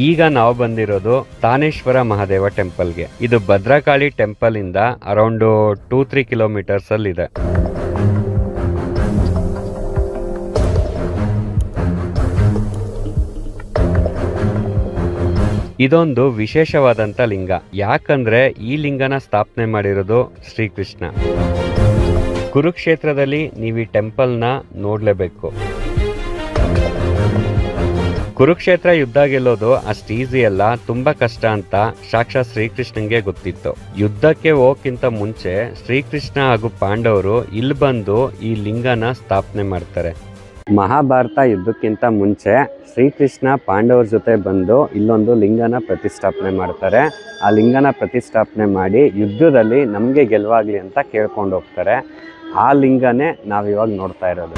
ಈಗ ನಾವು ಬಂದಿರೋದು ತಾನೇಶ್ವರ ಮಹಾದೇವ ಟೆಂಪಲ್ಗೆ. ಇದು ಭದ್ರಕಾಳಿ ಟೆಂಪಲ್ ಇಂದ ಅರೌಂಡ್ 2-3 ಕಿಲೋಮೀಟರ್ಸ್ ಅಲ್ಲಿ ಇದೆ. ಇದೊಂದು ವಿಶೇಷವಾದಂತ ಲಿಂಗ. ಯಾಕಂದ್ರೆ ಈ ಲಿಂಗನ ಸ್ಥಾಪನೆ ಮಾಡಿರೋದು ಶ್ರೀಕೃಷ್ಣ. ಕುರುಕ್ಷೇತ್ರದಲ್ಲಿ ನೀವು ಈ ಟೆಂಪಲ್ನ ನೋಡ್ಲೇಬೇಕು. ಕುರುಕ್ಷೇತ್ರ ಯುದ್ಧ ಗೆಲ್ಲೋದು ಅಷ್ಟು ಈಸಿ ಅಲ್ಲ, ತುಂಬಾ ಕಷ್ಟ ಅಂತ ಸಾಕ್ಷಾತ್ ಶ್ರೀಕೃಷ್ಣನ್ಗೆ ಗೊತ್ತಿತ್ತು. ಯುದ್ಧಕ್ಕೆ ಹೋಗಕ್ಕಿಂತ ಮುಂಚೆ ಶ್ರೀಕೃಷ್ಣ ಹಾಗೂ ಪಾಂಡವರು ಇಲ್ಲಿ ಬಂದು ಈ ಲಿಂಗನ ಸ್ಥಾಪನೆ ಮಾಡ್ತಾರೆ. ಮಹಾಭಾರತ ಯುದ್ಧಕ್ಕಿಂತ ಮುಂಚೆ ಶ್ರೀಕೃಷ್ಣ ಪಾಂಡವರ ಜೊತೆ ಬಂದು ಇಲ್ಲೊಂದು ಲಿಂಗನ ಪ್ರತಿಷ್ಠಾಪನೆ ಮಾಡ್ತಾರೆ. ಆ ಲಿಂಗನ ಪ್ರತಿಷ್ಠಾಪನೆ ಮಾಡಿ ಯುದ್ಧದಲ್ಲಿ ನಮಗೆ ಗೆಲುವಾಗ್ಲಿ ಅಂತ ಕೇಳ್ಕೊಂಡು ಹೋಗ್ತಾರೆ. ಆ ಲಿಂಗನೇ ನಾವಿವಾಗ ನೋಡ್ತಾ ಇರೋದು.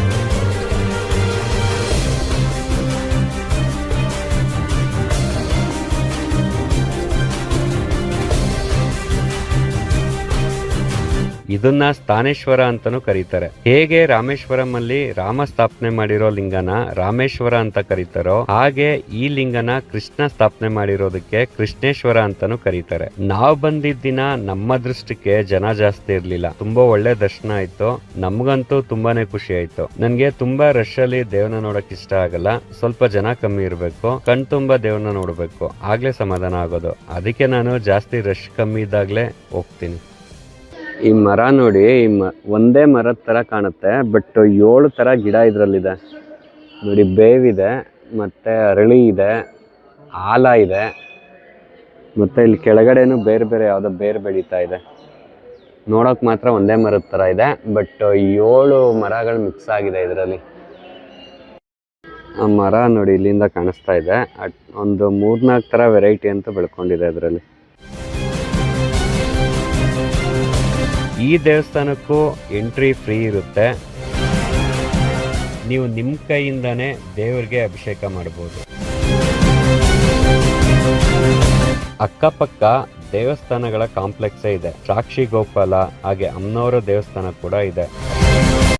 ಇದನ್ನ ಸ್ಥಾನೇಶ್ವರ ಅಂತಾನೂ ಕರೀತಾರೆ. ಹೇಗೆ ರಾಮೇಶ್ವರಂ ಅಲ್ಲಿ ರಾಮ ಸ್ಥಾಪನೆ ಮಾಡಿರೋ ಲಿಂಗನ ರಾಮೇಶ್ವರ ಅಂತ ಕರೀತಾರೋ, ಹಾಗೆ ಈ ಲಿಂಗನ ಕೃಷ್ಣ ಸ್ಥಾಪನೆ ಮಾಡಿರೋದಕ್ಕೆ ಕೃಷ್ಣೇಶ್ವರ ಅಂತಾನೂ ಕರೀತಾರೆ. ನಾವು ಬಂದಿದ್ದ ದಿನ ನಮ್ಮ ದೃಷ್ಟಕ್ಕೆ ಜನ ಜಾಸ್ತಿ ಇರ್ಲಿಲ್ಲ. ತುಂಬಾ ಒಳ್ಳೆ ದರ್ಶನ ಆಯ್ತು. ನಮ್ಗಂತೂ ತುಂಬಾನೇ ಖುಷಿ ಆಯ್ತು. ನನ್ಗೆ ತುಂಬಾ ರಶ್ ಅಲ್ಲಿ ದೇವ್ರನ್ನ ನೋಡಕ್ ಇಷ್ಟ ಆಗಲ್ಲ. ಸ್ವಲ್ಪ ಜನ ಕಮ್ಮಿ ಇರ್ಬೇಕು, ಕಣ್ ತುಂಬಾ ದೇವ್ರನ್ನ ನೋಡ್ಬೇಕು, ಆಗ್ಲೇ ಸಮಾಧಾನ ಆಗೋದು. ಅದಕ್ಕೆ ನಾನು ಜಾಸ್ತಿ ರಶ್ ಕಮ್ಮಿ ಇದ್ದಾಗ್ಲೇ ಹೋಗ್ತೀನಿ. ಈ ಮರ ನೋಡಿ, ಒಂದೇ ಮರದ ತರ ಕಾಣುತ್ತೆ, ಬಟ್ 7 ತರ ಗಿಡ ಇದ್ರಲ್ಲಿದೆ ನೋಡಿ. ಬೇವಿದೆ, ಮತ್ತೆ ಅರಳಿ ಇದೆ, ಆಲ ಇದೆ, ಮತ್ತೆ ಇಲ್ಲಿ ಕೆಳಗಡೆನು ಬೇರೆ ಬೇರೆ ಯಾವ್ದೋ ಬೇರೆ ಬೆಳೀತಾ ಇದೆ. ನೋಡಕ್ ಮಾತ್ರ ಒಂದೇ ಮರದ ತರ ಇದೆ, ಬಟ್ 7 ಮರಗಳು ಮಿಕ್ಸ್ ಆಗಿದೆ ಇದರಲ್ಲಿ. ಆ ಮರ ನೋಡಿ ಇಲ್ಲಿಂದ ಕಾಣಿಸ್ತಾ ಇದೆ. ಒಂದು 3-4 ತರ ವೆರೈಟಿ ಅಂತ ಬೆಳ್ಕೊಂಡಿದೆ ಇದರಲ್ಲಿ. ಈ ದೇವಸ್ಥಾನಕ್ಕೂ ಎಂಟ್ರಿ ಫ್ರೀ ಇರುತ್ತೆ. ನೀವು ನಿಮ್ಮ ಕೈಯಿಂದಾನೇ ದೇವರಿಗೆ ಅಭಿಷೇಕ ಮಾಡಬಹುದು. ಅಕ್ಕಪಕ್ಕ ದೇವಸ್ಥಾನಗಳ ಕಾಂಪ್ಲೆಕ್ಸೇ ಇದೆ. ಸಾಕ್ಷಿ ಗೋಪಾಲ ಹಾಗೆ ಅಮ್ಮನವರ ದೇವಸ್ಥಾನ ಕೂಡ ಇದೆ.